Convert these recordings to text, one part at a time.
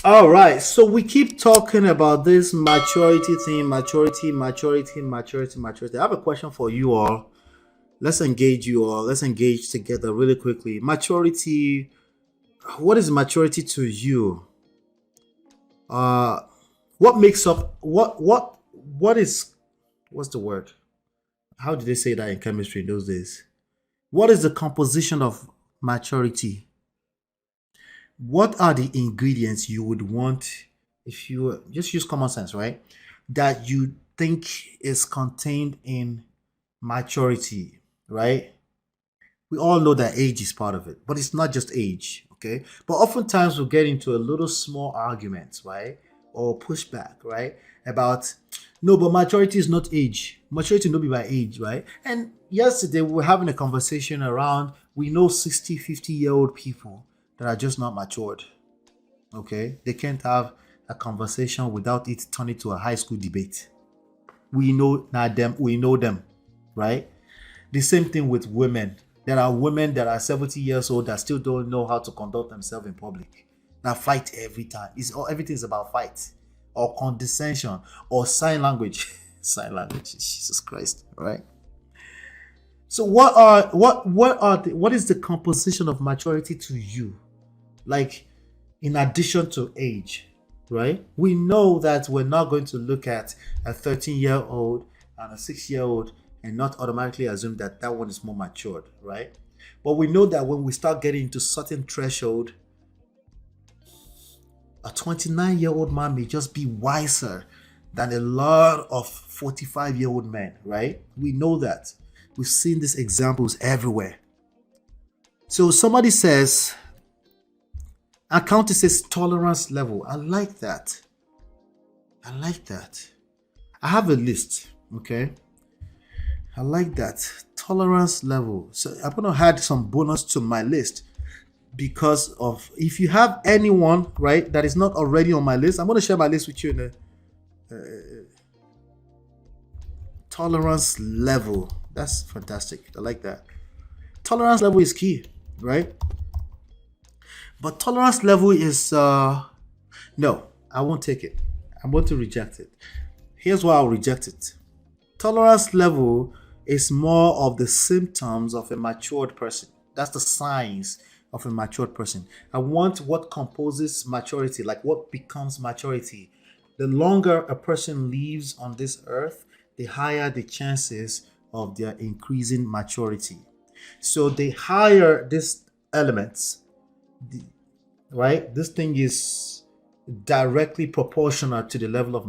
All right, so we keep talking about this maturity thing, maturity. I have a question for you all. Let's engage you all. Let's engage together really quickly. Maturity. What is maturity to you? Uh, what makes up what is what's the word? How did they say that in chemistry in those days? What is the composition of maturity? What are the ingredients you would want if you just use common sense, right? That you think is contained in maturity, right? We all know that age is part of it, but it's not just age, okay? But oftentimes we'll get into a little small arguments, right? Or pushback, right? About no, but maturity is not age. Maturity not be by age, right? And yesterday we were having a conversation around we know 60, 50-year-old people that are just not matured. Okay? They can't have a conversation without it turning to a high school debate. We know not them, we know them, right? The same thing with women. There are women that are 70 years old that still don't know how to conduct themselves in public. That fight every time. Everything is about fight or condescension or sign language. Sign language. Jesus Christ. Right? So what is the composition of maturity to you? Like in addition to age, right? We know that we're not going to look at a 13-year-old and a 6-year-old and not automatically assume that that one is more matured, right? But we know that when we start getting into certain threshold, a 29-year-old man may just be wiser than a lot of 45-year-old men, right? We know that. We've seen these examples everywhere. So somebody says, accounting says tolerance level. I like that. I like that. I have a list, okay? I like that. Tolerance level. So I'm going to add some bonus to my list because of if you have anyone, right, that is not already on my list, I'm going to share my list with you in a tolerance level. That's fantastic. I like that. Tolerance level is key, right? But tolerance level is no, I won't take it. I'm going to reject it. Here's why I'll reject it. Tolerance level is more of the symptoms of a matured person. That's the signs of a matured person. I want what composes maturity, like what becomes maturity. The longer a person lives on this earth, the higher the chances of their increasing maturity. So the higher these elements, right? This thing is directly proportional to the level of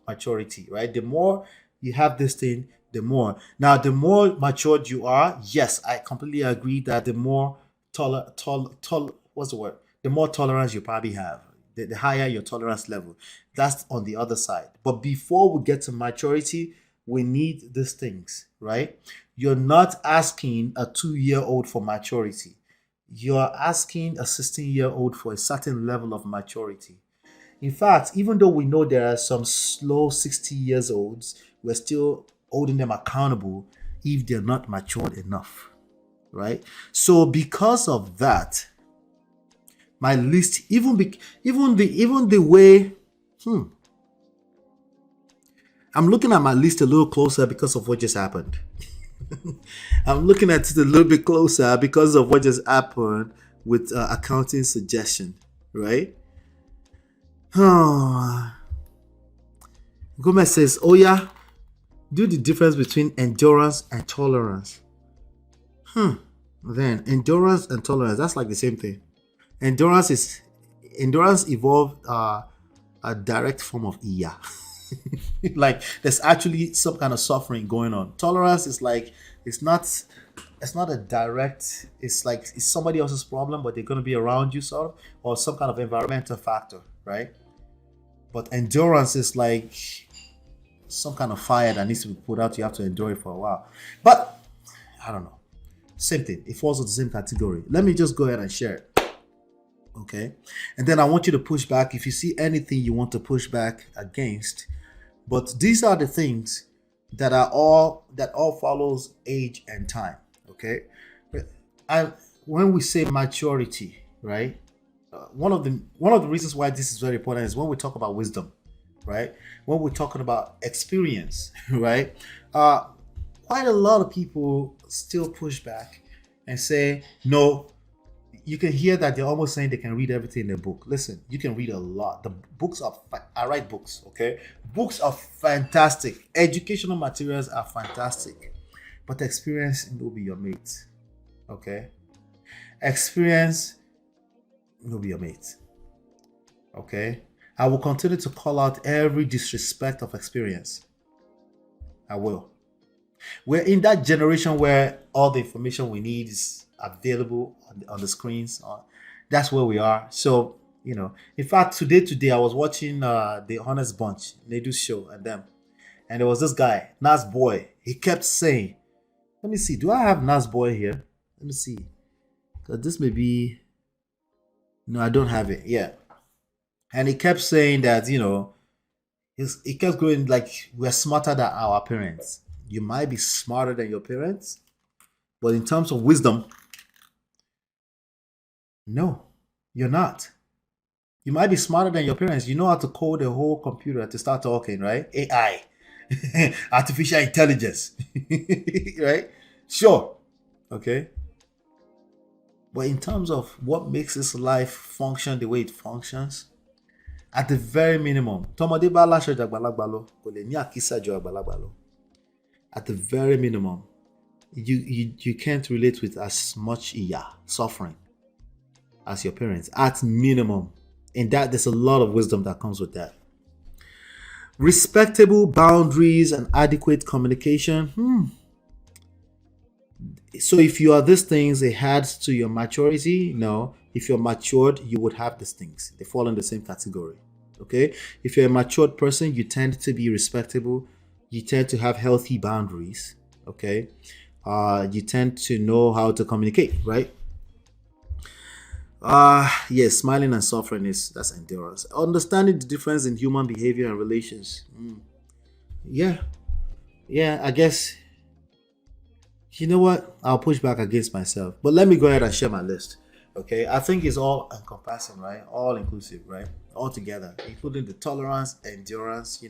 maturity, right? The more you have this thing, the more. Now, the more matured you are, yes, I completely agree that the more what's the word? The more tolerance you probably have, the higher your tolerance level. That's on the other side. But before we get to maturity, we need these things, right? You're not asking a 2-year-old for maturity. You're asking a 16-year-old for a certain level of maturity. In fact, even though we know there are some slow 60 years olds, we're still holding them accountable if they're not matured enough, right? So because of that, my list even the way I'm looking at my list a little closer because of what just happened. I'm looking at it a little bit closer because of what just happened with accounting suggestion, right? Gomez says, "Oh yeah, do the difference between endurance and tolerance." Then endurance and tolerance—that's like the same thing. Endurance evolved a direct form of iya. Like there's actually some kind of suffering going on. Tolerance is like it's not a direct, it's like it's somebody else's problem but they're going to be around you sort of, or some kind of environmental factor, right? But endurance is like some kind of fire that needs to be put out. You have to endure it for a while. But I don't know. Same thing. It falls in the same category. Let me just go ahead and share it. Okay. And then I want you to push back if you see anything you want to push back against. But these are the things that all follows age and time. Okay. And when we say maturity, right? One of the reasons why this is very important is when we talk about wisdom, right? When we're talking about experience, right? Uh, Quite a lot of people still push back and say, no, you can hear that they're almost saying they can read everything in a book. Listen, you can read a lot. The books are, I write books, okay? Books are fantastic. Educational materials are fantastic. But experience will be your mate, okay? Experience will be your mate, okay? I will continue to call out every disrespect of experience. I will. We're in that generation where all the information we need is available on the screens. That's where we are. So, in fact, today, I was watching the Honest Bunch, Nedu's show, and there was this guy, Nas Boy. He kept saying, let me see, do I have Nas Boy here? Let me see. Because this may be, no, I don't have it. Yeah. And he kept saying that, he kept going like, we're smarter than our parents. You might be smarter than your parents, but in terms of wisdom, no, you're not. You might be smarter than your parents. You know how to code a whole computer to start talking, right? AI, artificial intelligence, right? Sure. Okay. But in terms of what makes this life function the way it functions, at the very minimum, tọmọdé bá láṣọ ju àgbàlagbà lọ, kò lè ní àkísà ju àgbàlagbà lọ. At the very minimum, you can't relate with as much suffering as your parents. At minimum. And that there's a lot of wisdom that comes with that. Respectable boundaries and adequate communication. So if you are these things, it adds to your maturity. No. If you're matured, you would have these things. They fall in the same category. Okay? If you're a matured person, you tend to be respectable. You tend to have healthy boundaries. Okay? You tend to know how to communicate, right? Yes, smiling and suffering that's endurance. Understanding the difference in human behavior and relations. Yeah. Yeah, I guess. You know what? I'll push back against myself. But let me go ahead and share my list. Okay, I think it's all encompassing, right? All inclusive, right? All together, including the tolerance, endurance,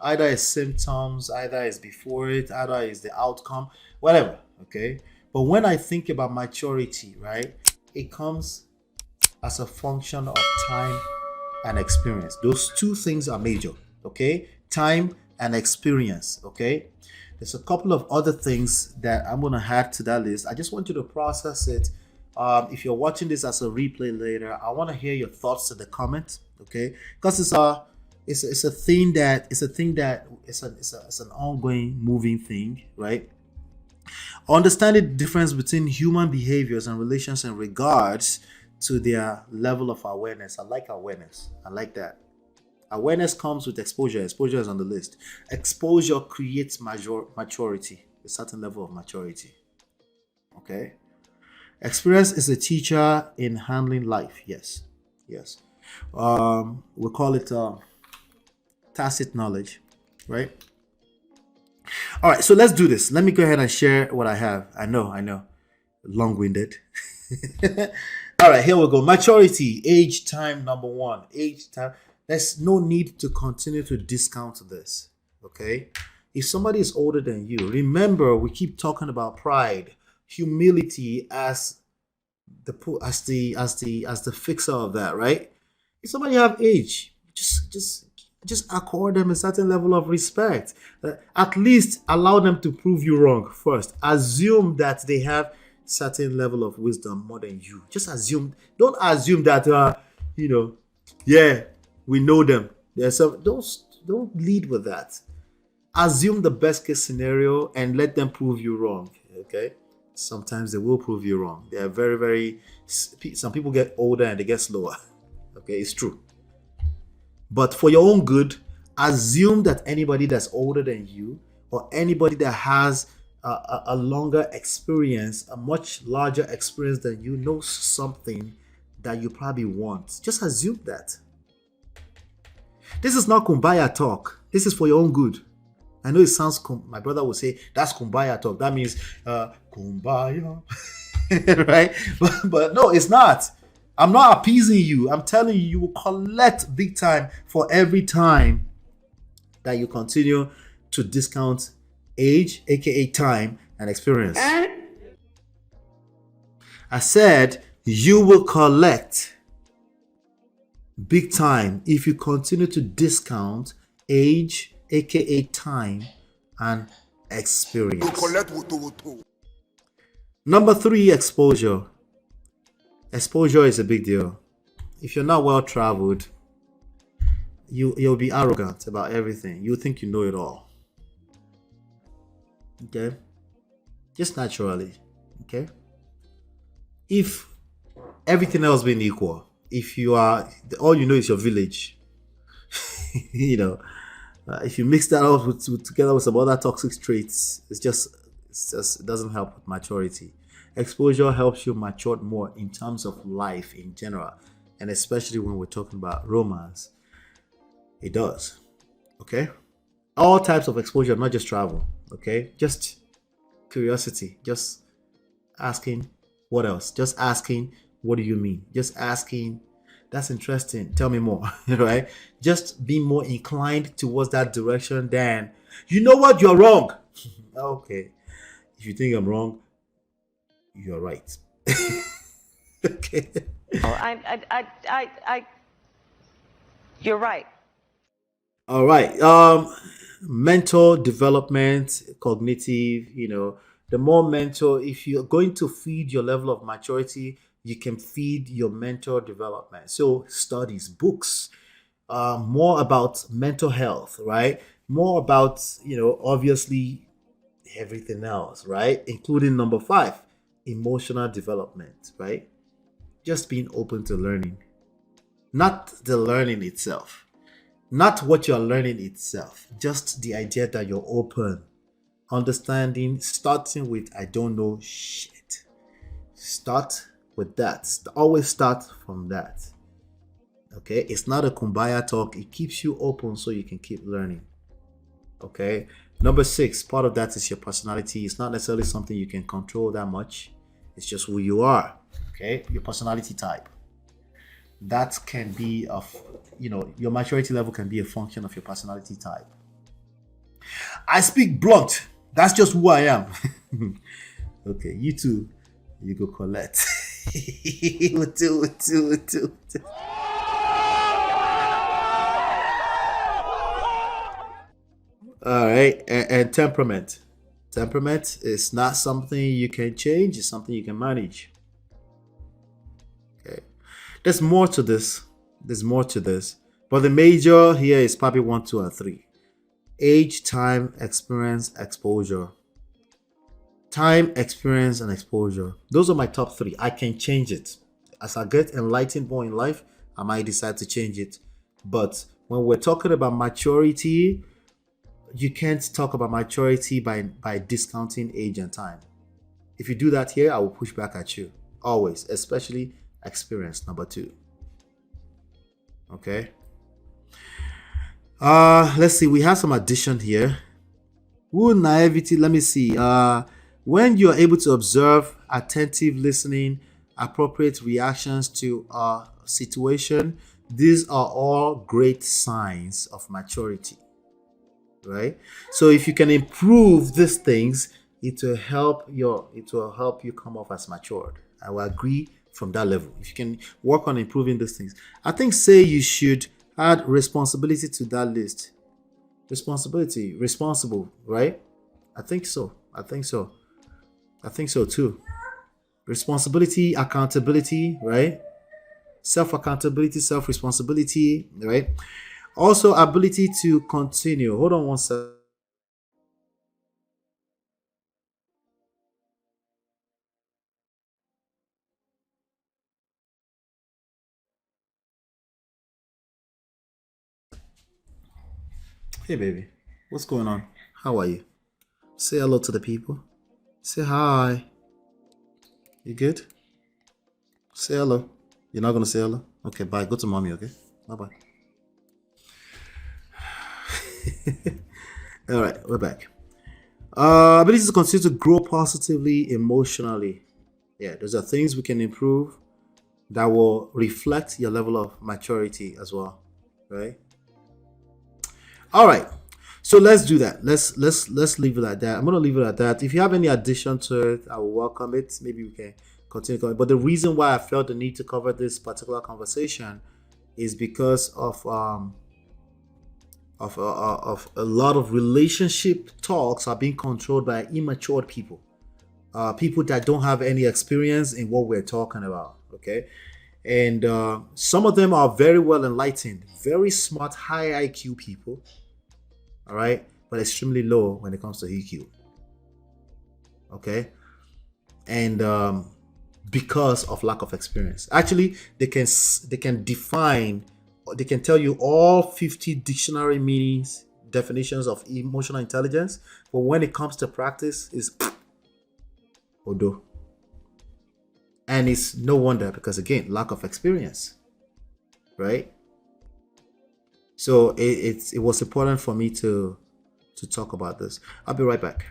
either it's symptoms, either it's before it, either it's the outcome, whatever. Okay. But when I think about maturity, right, it comes as a function of time and experience. Those two things are major. Okay. Time and experience. Okay. There's a couple of other things that I'm going to add to that list. I just want you to process it. If you're watching this as a replay later, I want to hear your thoughts in the comments, okay? Because it's a thing that it's an ongoing moving thing, right? Understanding the difference between human behaviors and relations in regards to their level of awareness. I like awareness. I like that. Awareness comes with exposure. Exposure is on the list. Exposure creates maturity, a certain level of maturity. Okay. Experience is a teacher in handling life. Yes. Yes. We call it tacit knowledge, right? All right. So let's do this. Let me go ahead and share what I have. I know. Long-winded. All right. Here we go. Maturity, age, time, number one. Age, time. There's no need to continue to discount this. Okay. If somebody is older than you, remember we keep talking about pride, humility as the fixer of that, right? If somebody have age, just accord them a certain level of respect. At least allow them to prove you wrong first. Assume that they have certain level of wisdom more than you. Just assume. Don't assume that we know them. There's some. Don't lead with that. Assume the best case scenario and let them prove you wrong. Okay. Sometimes they will prove you wrong. They are very, very. Some people get older and they get slower. Okay, it's true. But for your own good, assume that anybody that's older than you or anybody that has a longer experience, a much larger experience than you, knows something that you probably want. Just assume that. This is not kumbaya talk. This is for your own good. I know it sounds, my brother would say, that's kumbaya talk. That means kumbaya, right? But no, it's not. I'm not appeasing you. I'm telling you, you will collect big time for every time that you continue to discount age, aka time, and experience. I said you will collect big time if you continue to discount age, aka time, and experience. Number 3, exposure. Exposure is a big deal. If you're not well traveled, you'll be arrogant about everything. You think you know it all. Okay? Just naturally. Okay? If everything else being equal, if you are all you know is your village, you know, if you mix that up together with some other toxic traits, it's just it doesn't help with maturity. Exposure helps you mature more in terms of life in general, and especially when we're talking about romance. It does. Okay? All types of exposure, not just travel. Okay? Just curiosity. Just asking what else? Just asking what do you mean? Just asking that's interesting. Tell me more. Right? Just be more inclined towards that direction than you know what, you're wrong. Okay. If you think I'm wrong, you're right. Okay. Oh, you're right. All right. Mental development, cognitive, the more mental, if you're going to feed your level of maturity, you can feed your mental development. So studies, books, more about mental health, right? More about, obviously everything else, right? Including number 5, emotional development, right? Just being open to learning, not the learning itself, not what you're learning itself, just the idea that you're open, understanding, starting with I don't know shit. Start with that. Always start from that. Okay, it's not a kumbaya talk. It keeps you open so you can keep learning. Okay, number 6, part of that is your personality. It's not necessarily something you can control that much. It's just who you are. Okay, your personality type. That can be your maturity level can be a function of your personality type. I speak blunt. That's just who I am. Okay, you too. You go collect. All right, and temperament. Temperament is not something you can change. It's something you can manage. Okay, there's more to this. There's more to this, but the major here is probably 1, 2, and 3. Age, time, experience, exposure. Time, experience, and exposure. Those are my top 3. I can change it. As I get enlightened more in life, I might decide to change it. But when we're talking about maturity, you can't talk about maturity by discounting age and time. If you do that here, I will push back at you. Always, especially experience, number 2. Okay. Let's see. We have some addition here. Ooh, naivety. Let me see. When you're able to observe, attentive listening, appropriate reactions to a situation, these are all great signs of maturity. Right? So if you can improve these things, it will help you come off as matured. I will agree from that level. If you can work on improving these things, I think you should add responsibility to that list. Responsible, right? I think so too. Responsibility, accountability, right? Self-accountability, self-responsibility, right? Also, ability to continue. Hold on one second. Hey, baby. What's going on? How are you? Say hello to the people. Say hi. You good? Say hello. You're not gonna say hello? Okay, bye. Go to mommy, okay? Bye bye. All right, we're back. Ability to continue to grow positively emotionally. Yeah, those are things we can improve. that will reflect your level of maturity as well, right? All right. So let's do that. Let's leave it at that. I'm gonna leave it at that. If you have any addition to it, I will welcome it. Maybe we can continue going. But the reason why I felt the need to cover this particular conversation is because of a lot of relationship talks are being controlled by immature people, people that don't have any experience in what we're talking about. Okay, and some of them are very well enlightened, very smart, high IQ people. All right, but extremely low when it comes to EQ. Okay, and because of lack of experience, actually, they can define, they can tell you all 50 dictionary meanings, definitions of emotional intelligence, but when it comes to practice, is odo. And it's no wonder, because again, lack of experience, right? So it was important for me to talk about this. I'll be right back.